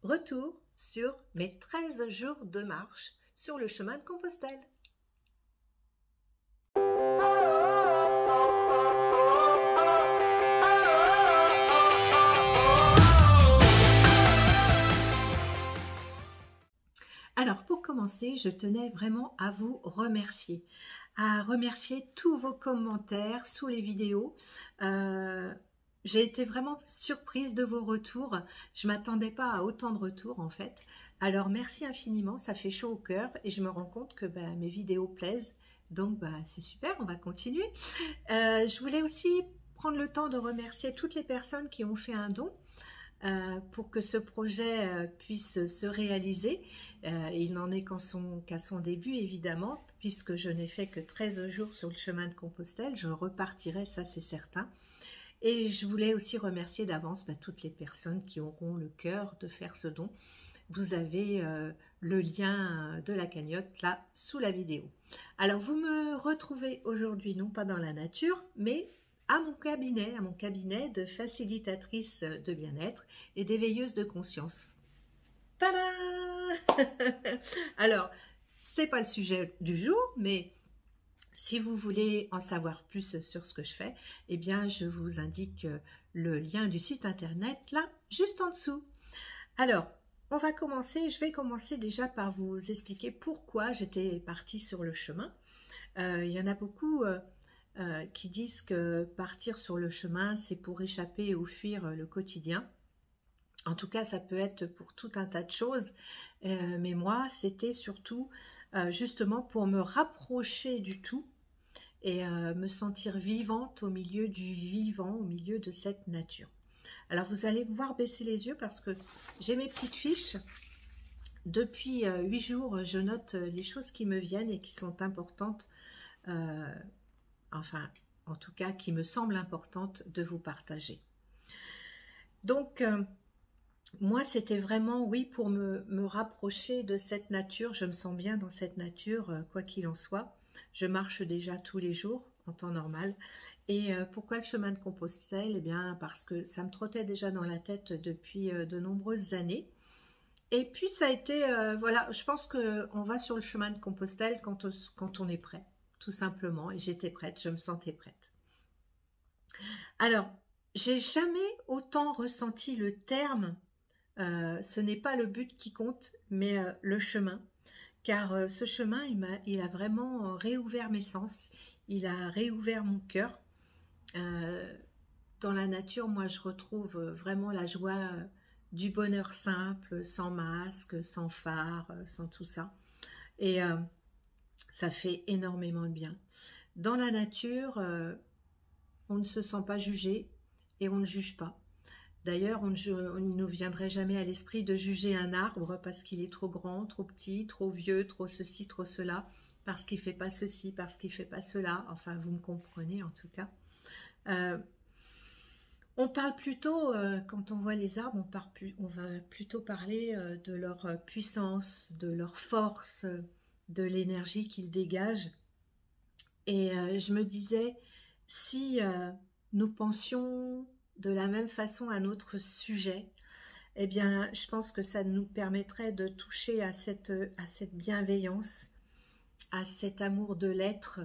Retour sur mes 13 jours de marche sur le chemin de Compostelle. Alors pour commencer, je tenais vraiment à vous remercier, tous vos commentaires sous les vidéos. J'ai été vraiment surprise de vos retours. Je ne m'attendais pas à autant de retours en fait. Alors merci infiniment, ça fait chaud au cœur et je me rends compte que mes vidéos plaisent. Donc c'est super, on va continuer. Je voulais aussi prendre le temps de remercier toutes les personnes qui ont fait un don. Pour que ce projet puisse se réaliser. Il n'en est qu'à son début évidemment, puisque je n'ai fait que 13 jours sur le chemin de Compostelle. Je repartirai, ça c'est certain. Et je voulais aussi remercier d'avance toutes les personnes qui auront le cœur de faire ce don. Vous avez le lien de la cagnotte là sous la vidéo. Alors vous me retrouvez aujourd'hui non pas dans la nature, mais à mon cabinet de facilitatrice de bien-être et d'éveilleuse de conscience. Tada! Alors, c'est pas le sujet du jour, mais si vous voulez en savoir plus sur ce que je fais, eh bien, je vous indique le lien du site internet là, juste en dessous. Alors, je vais commencer déjà par vous expliquer pourquoi j'étais partie sur le chemin. Il y en a beaucoup qui disent que partir sur le chemin, c'est pour échapper ou fuir le quotidien. En tout cas, ça peut être pour tout un tas de choses. Mais moi, c'était surtout justement pour me rapprocher du tout et me sentir vivante au milieu du vivant, au milieu de cette nature. Alors, vous allez pouvoir baisser les yeux parce que j'ai mes petites fiches. Depuis 8 jours, je note les choses qui me viennent et qui sont importantes. Enfin, en tout cas, qui me semble importante de vous partager. Donc, moi, c'était vraiment, oui, pour me rapprocher de cette nature. Je me sens bien dans cette nature, quoi qu'il en soit. Je marche déjà tous les jours, en temps normal. Et pourquoi le chemin de Compostelle? Eh bien, parce que ça me trottait déjà dans la tête depuis de nombreuses années. Et puis, ça a été, voilà, je pense qu'on va sur le chemin de Compostelle quand on est prêt. Tout simplement, et j'étais prête, je me sentais prête. Alors, j'ai jamais autant ressenti le terme, ce n'est pas le but qui compte, mais le chemin, car ce chemin, il a vraiment réouvert mes sens, il a réouvert mon cœur. Dans la nature, moi, je retrouve vraiment la joie du bonheur simple, sans masque, sans phare, sans tout ça. Et ça fait énormément de bien. Dans la nature, on ne se sent pas jugé et on ne juge pas. D'ailleurs, il ne nous viendrait jamais à l'esprit de juger un arbre parce qu'il est trop grand, trop petit, trop vieux, trop ceci, trop cela, parce qu'il ne fait pas ceci, parce qu'il ne fait pas cela. Enfin, vous me comprenez en tout cas. On parle plutôt, quand on voit les arbres, on va plutôt parler de leur puissance, de leur force, de l'énergie qu'ils dégagent. Et je me disais, si nous pensions de la même façon à notre sujet, eh bien, je pense que ça nous permettrait de toucher à cette bienveillance, à cet amour de l'être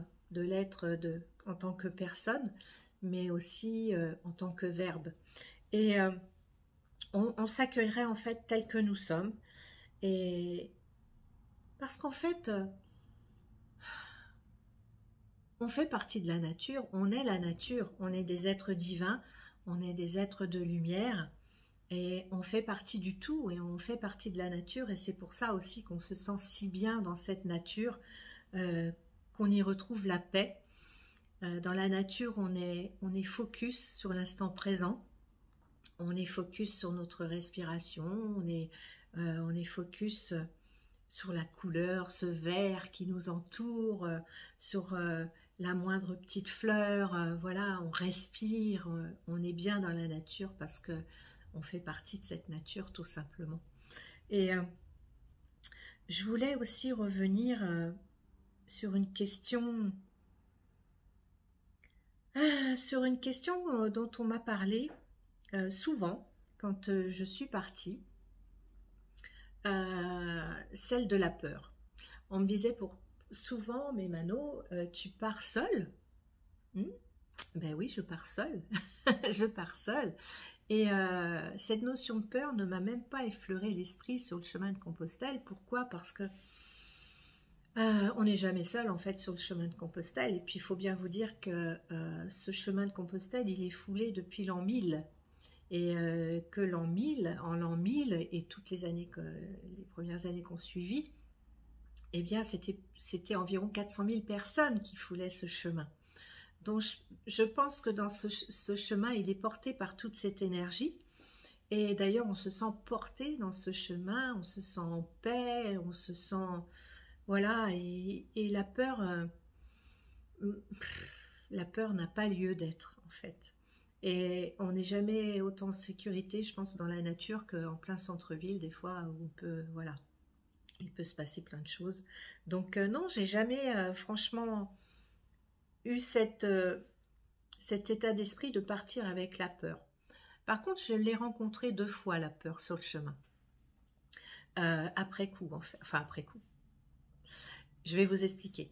en tant que personne, mais aussi en tant que verbe. Et on s'accueillerait en fait tel que nous sommes. Et parce qu'en fait, on fait partie de la nature, on est la nature, on est des êtres divins, on est des êtres de lumière et on fait partie du tout et on fait partie de la nature et c'est pour ça aussi qu'on se sent si bien dans cette nature, qu'on y retrouve la paix. Dans la nature, on est focus sur l'instant présent, on est focus sur notre respiration, on est focus sur la couleur, ce vert qui nous entoure, sur la moindre petite fleur, voilà, on respire, on est bien dans la nature parce que on fait partie de cette nature tout simplement. Et je voulais aussi revenir sur une question dont on m'a parlé souvent quand je suis partie. celle de la peur. On me disait souvent, mais Mano, tu pars seule? Ben oui, je pars seule. Je pars seule. Et cette notion de peur ne m'a même pas effleuré l'esprit sur le chemin de Compostelle. Pourquoi? Parce que on n'est jamais seul en fait sur le chemin de Compostelle. Et puis il faut bien vous dire que ce chemin de Compostelle, il est foulé depuis l'an 1000. Et que en l'an 1000 et toutes les années les premières années qu'on suivit, eh bien c'était environ 400 000 personnes qui foulaient ce chemin. Donc je pense que dans ce chemin, il est porté par toute cette énergie. Et d'ailleurs, on se sent porté dans ce chemin, on se sent en paix, on se sent... Voilà, et la peur n'a pas lieu d'être, en fait. Et on n'est jamais autant en sécurité, je pense, dans la nature qu'en plein centre-ville, des fois, où on peut... Voilà, il peut se passer plein de choses. Donc non, j'ai jamais, franchement, eu cet état d'esprit de partir avec la peur. Par contre, je l'ai rencontré 2 fois, la peur, sur le chemin. Après coup, enfin après coup. Je vais vous expliquer.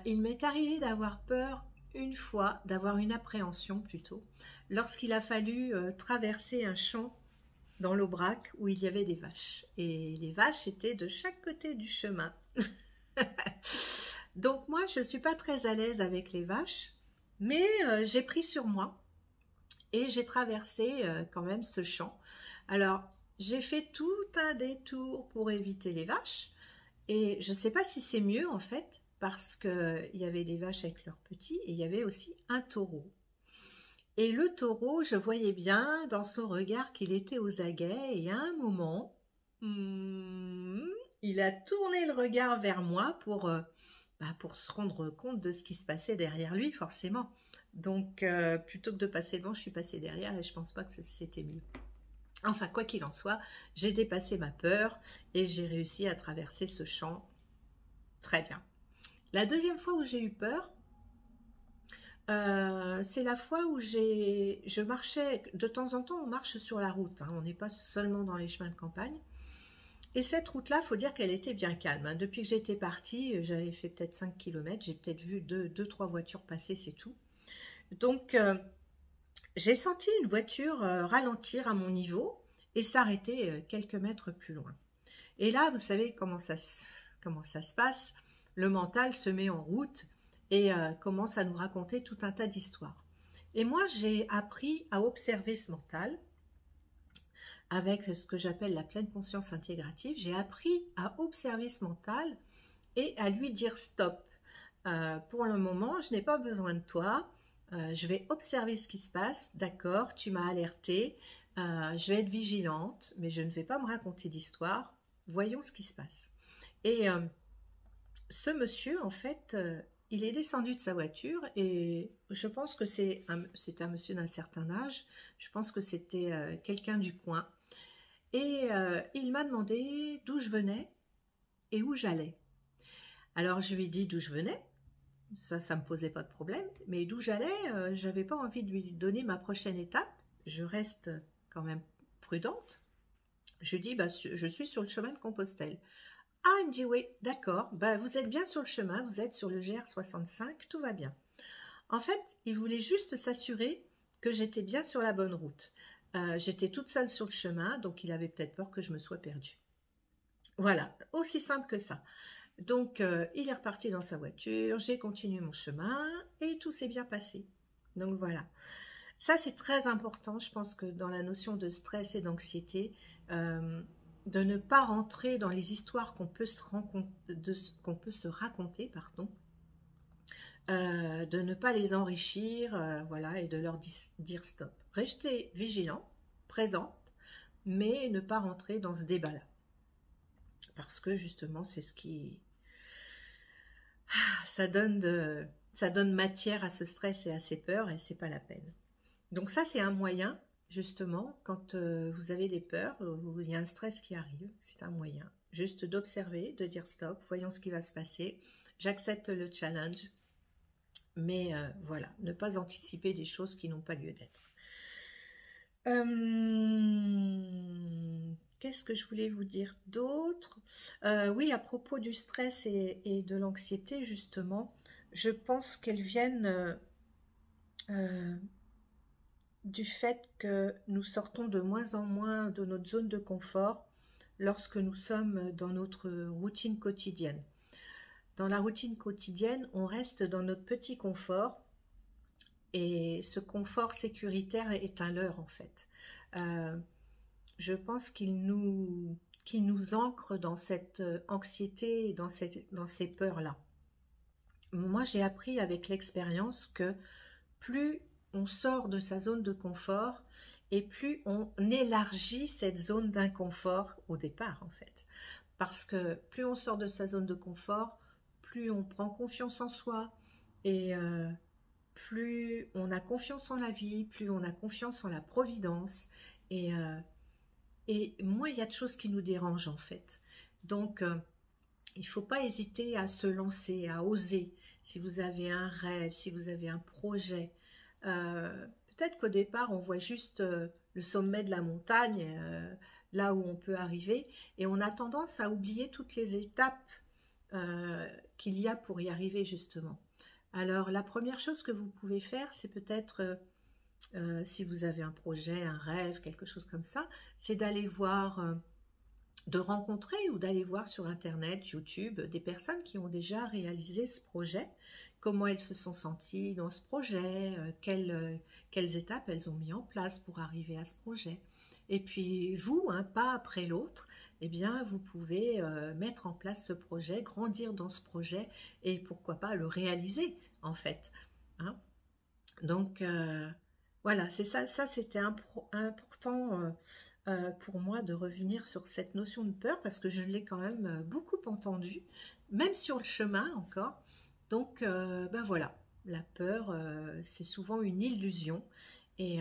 Il m'est arrivé d'avoir peur une fois, d'avoir une appréhension plutôt, lorsqu'il a fallu traverser un champ dans l'Aubrac où il y avait des vaches. Et les vaches étaient de chaque côté du chemin. Donc moi, je ne suis pas très à l'aise avec les vaches, mais j'ai pris sur moi et j'ai traversé quand même ce champ. Alors, j'ai fait tout un détour pour éviter les vaches. Et je ne sais pas si c'est mieux en fait, parce qu'il y avait des vaches avec leurs petits et il y avait aussi un taureau. Et le taureau, je voyais bien dans son regard qu'il était aux aguets et à un moment, il a tourné le regard vers moi pour se rendre compte de ce qui se passait derrière lui forcément. Donc plutôt que de passer devant, je suis passée derrière et je ne pense pas que c'était mieux. Enfin, quoi qu'il en soit, j'ai dépassé ma peur et j'ai réussi à traverser ce champ très bien. La deuxième fois où j'ai eu peur, c'est la fois où je marchais, de temps en temps on marche sur la route, hein, on n'est pas seulement dans les chemins de campagne. Et cette route-là, il faut dire qu'elle était bien calme. Hein. Depuis que j'étais partie, j'avais fait peut-être 5 km, j'ai peut-être vu 2-3 voitures passer, c'est tout. Donc, j'ai senti une voiture ralentir à mon niveau et s'arrêter quelques mètres plus loin. Et là, vous savez comment ça se passe. Le mental se met en route et commence à nous raconter tout un tas d'histoires. Et moi, j'ai appris à observer ce mental avec ce que j'appelle la pleine conscience intégrative. J'ai appris à observer ce mental et à lui dire stop. Pour le moment, je n'ai pas besoin de toi. Je vais observer ce qui se passe. D'accord, tu m'as alerté. Je vais être vigilante, mais je ne vais pas me raconter d'histoire. Voyons ce qui se passe. Et ce monsieur, en fait, il est descendu de sa voiture et je pense que c'est un monsieur d'un certain âge. Je pense que c'était quelqu'un du coin. Et il m'a demandé d'où je venais et où j'allais. Alors je lui ai dit d'où je venais. Ça me posait pas de problème. Mais d'où j'allais, j'avais pas envie de lui donner ma prochaine étape. Je reste quand même prudente. Je lui dis, je suis sur le chemin de Compostelle. Ah, il me dit, oui, d'accord, vous êtes bien sur le chemin, vous êtes sur le GR65, tout va bien. En fait, il voulait juste s'assurer que j'étais bien sur la bonne route. J'étais toute seule sur le chemin, donc il avait peut-être peur que je me sois perdue. Voilà, aussi simple que ça. Donc, il est reparti dans sa voiture, j'ai continué mon chemin et tout s'est bien passé. Donc voilà. Ça, c'est très important, je pense que dans la notion de stress et d'anxiété, de ne pas rentrer dans les histoires qu'on peut se raconter, pardon, de ne pas les enrichir, voilà, et de leur dire stop. Rester vigilant, présente, mais ne pas rentrer dans ce débat-là. Parce que justement, c'est ce qui... ça donne matière à ce stress et à ces peurs, et c'est pas la peine. Donc ça, c'est un moyen, justement, quand vous avez des peurs, où il y a un stress qui arrive, c'est un moyen. Juste d'observer, de dire stop, voyons ce qui va se passer. J'accepte le challenge, mais voilà, ne pas anticiper des choses qui n'ont pas lieu d'être. Qu'est-ce qu'est-ce que je voulais vous dire d'autre? Oui, à propos du stress et de l'anxiété, justement, je pense qu'elles viennent euh, du fait que nous sortons de moins en moins de notre zone de confort lorsque nous sommes dans notre routine quotidienne. Dans la routine quotidienne, on reste dans notre petit confort et ce confort sécuritaire est un leurre en fait. Euh, je pense qu'il nous ancre dans cette anxiété et dans ces peurs-là. Moi, j'ai appris avec l'expérience que plus on sort de sa zone de confort et plus on élargit cette zone d'inconfort au départ en fait. Parce que plus on sort de sa zone de confort, plus on prend confiance en soi et plus on a confiance en la vie, plus on a confiance en la providence et moins il y a de choses qui nous dérangent en fait. Donc il ne faut pas hésiter à se lancer, à oser. Si vous avez un rêve, si vous avez un projet, peut-être qu'au départ, on voit juste le sommet de la montagne, là où on peut arriver, et on a tendance à oublier toutes les étapes qu'il y a pour y arriver, justement. Alors, la première chose que vous pouvez faire, c'est peut-être, si vous avez un projet, un rêve, quelque chose comme ça, c'est d'aller voir de rencontrer ou d'aller voir sur Internet, YouTube, des personnes qui ont déjà réalisé ce projet, comment elles se sont senties dans ce projet, quelles étapes elles ont mis en place pour arriver à ce projet. Et puis vous, un pas après l'autre, eh bien, vous pouvez mettre en place ce projet, grandir dans ce projet et pourquoi pas le réaliser en fait. Hein. Donc voilà, c'est ça, c'était important pour moi de revenir sur cette notion de peur parce que je l'ai quand même beaucoup entendue, même sur le chemin encore. Donc ben voilà, la peur, c'est souvent une illusion et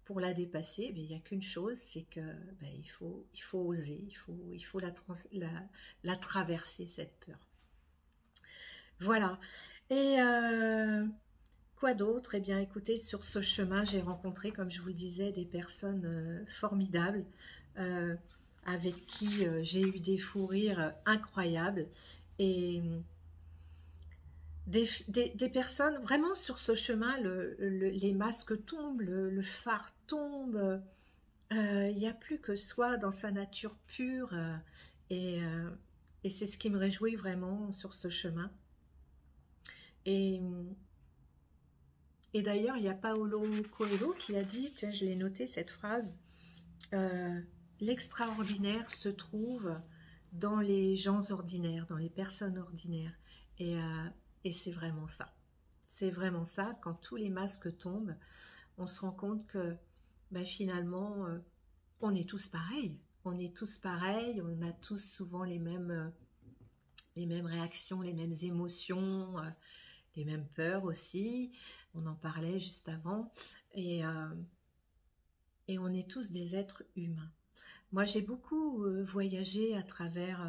pour la dépasser, ben, il n'y a qu'une chose, c'est que ben, il faut oser, il faut la traverser cette peur. Voilà. Et quoi d'autre? Eh bien, écoutez, sur ce chemin, j'ai rencontré, comme je vous le disais, des personnes formidables euh, avec qui j'ai eu des fous rires incroyables et des personnes vraiment sur ce chemin, les masques tombent, le phare tombe, il n'y a plus que soi dans sa nature pure et, euh, et c'est ce qui me réjouit vraiment sur ce chemin. Et Et d'ailleurs, il y a Paolo Coelho qui a dit, tiens, je l'ai noté cette phrase, euh, l'extraordinaire se trouve dans les gens ordinaires, dans les personnes ordinaires. Et, euh, et c'est vraiment ça. C'est vraiment ça, quand tous les masques tombent, on se rend compte que ben, finalement, on est tous pareils. On est tous pareils, on a tous souvent les mêmes réactions, les mêmes émotions, les mêmes peurs aussi, on en parlait juste avant, et on est tous des êtres humains. Moi, j'ai beaucoup voyagé à travers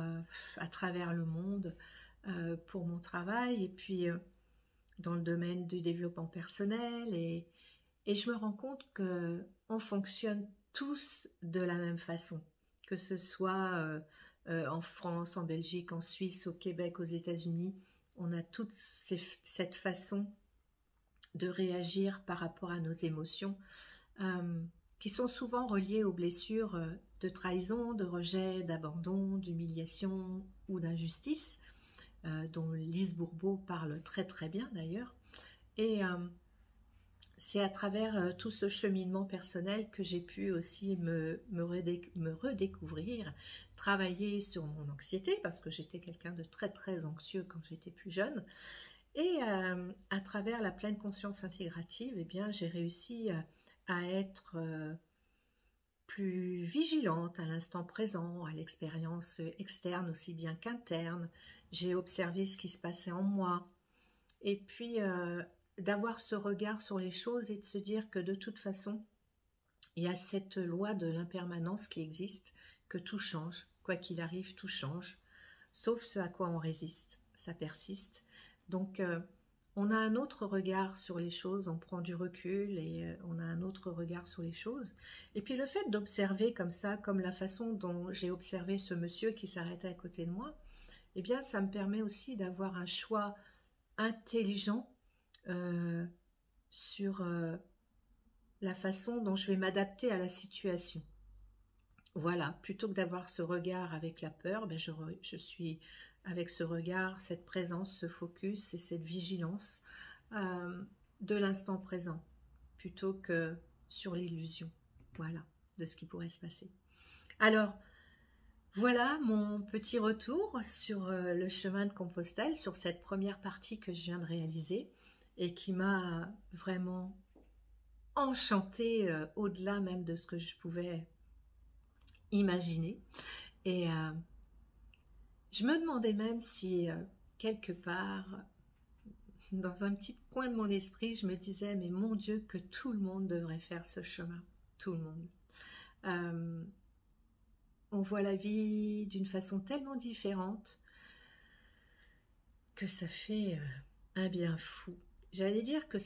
le monde pour mon travail, et puis dans le domaine du développement personnel, et je me rends compte que on fonctionne tous de la même façon, que ce soit en France, en Belgique, en Suisse, au Québec, aux États-Unis, on a toute cette façon de réagir par rapport à nos émotions euh, qui sont souvent reliées aux blessures de trahison, de rejet, d'abandon, d'humiliation ou d'injustice, dont Lise Bourbeau parle très très bien d'ailleurs. Et c'est à travers tout ce cheminement personnel que j'ai pu aussi me redécouvrir, travailler sur mon anxiété, parce que j'étais quelqu'un de très très anxieux quand j'étais plus jeune. Et à travers la pleine conscience intégrative, eh bien, j'ai réussi à être plus vigilante à l'instant présent, à l'expérience externe aussi bien qu'interne. J'ai observé ce qui se passait en moi. Et puis, d'avoir ce regard sur les choses et de se dire que de toute façon, il y a cette loi de l'impermanence qui existe, que tout change, quoi qu'il arrive, tout change, sauf ce à quoi on résiste, ça persiste. Donc, on a un autre regard sur les choses, on prend du recul et on a un autre regard sur les choses. Et puis le fait d'observer comme ça, comme la façon dont j'ai observé ce monsieur qui s'arrêtait à côté de moi, eh bien ça me permet aussi d'avoir un choix intelligent euh, sur la façon dont je vais m'adapter à la situation. Voilà, plutôt que d'avoir ce regard avec la peur, ben je suis avec ce regard, cette présence, ce focus et cette vigilance euh, de l'instant présent, plutôt que sur l'illusion, voilà, de ce qui pourrait se passer. Alors, voilà mon petit retour sur le chemin de Compostelle, sur cette première partie que je viens de réaliser et qui m'a vraiment enchantée au-delà même de ce que je pouvais imaginer. Et je me demandais même si quelque part, dans un petit coin de mon esprit, je me disais, mais mon Dieu, que tout le monde devrait faire ce chemin. Tout le monde. On voit la vie d'une façon tellement différente que ça fait un bien fou. J'allais dire que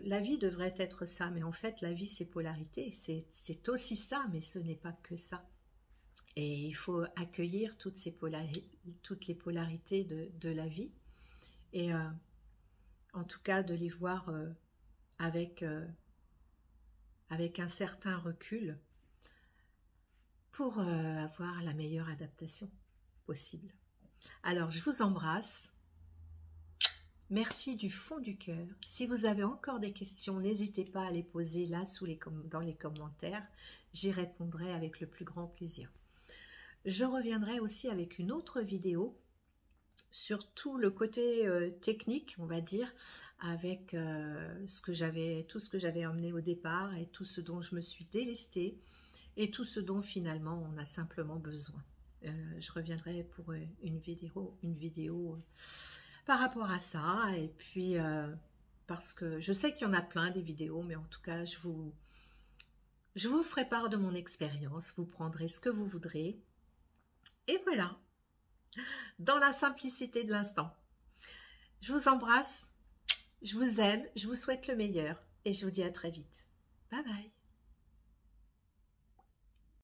la vie devrait être ça, mais en fait, la vie, c'est polarité. C'est aussi ça, mais ce n'est pas que ça. Et il faut accueillir toutes les polarités de la vie. Et en tout cas, de les voir avec, avec un certain recul pour avoir la meilleure adaptation possible. Alors, je vous embrasse. Merci du fond du cœur. Si vous avez encore des questions, n'hésitez pas à les poser là dans les commentaires. J'y répondrai avec le plus grand plaisir. Je reviendrai aussi avec une autre vidéo sur tout le côté technique, on va dire, avec tout ce que j'avais emmené au départ et tout ce dont je me suis délestée et tout ce dont finalement on a simplement besoin. Je reviendrai pour une vidéo par rapport à ça, et puis parce que je sais qu'il y en a plein des vidéos, mais en tout cas je vous ferai part de mon expérience, vous prendrez ce que vous voudrez, et voilà, dans la simplicité de l'instant. Je vous embrasse, je vous aime, je vous souhaite le meilleur, et je vous dis à très vite. Bye bye.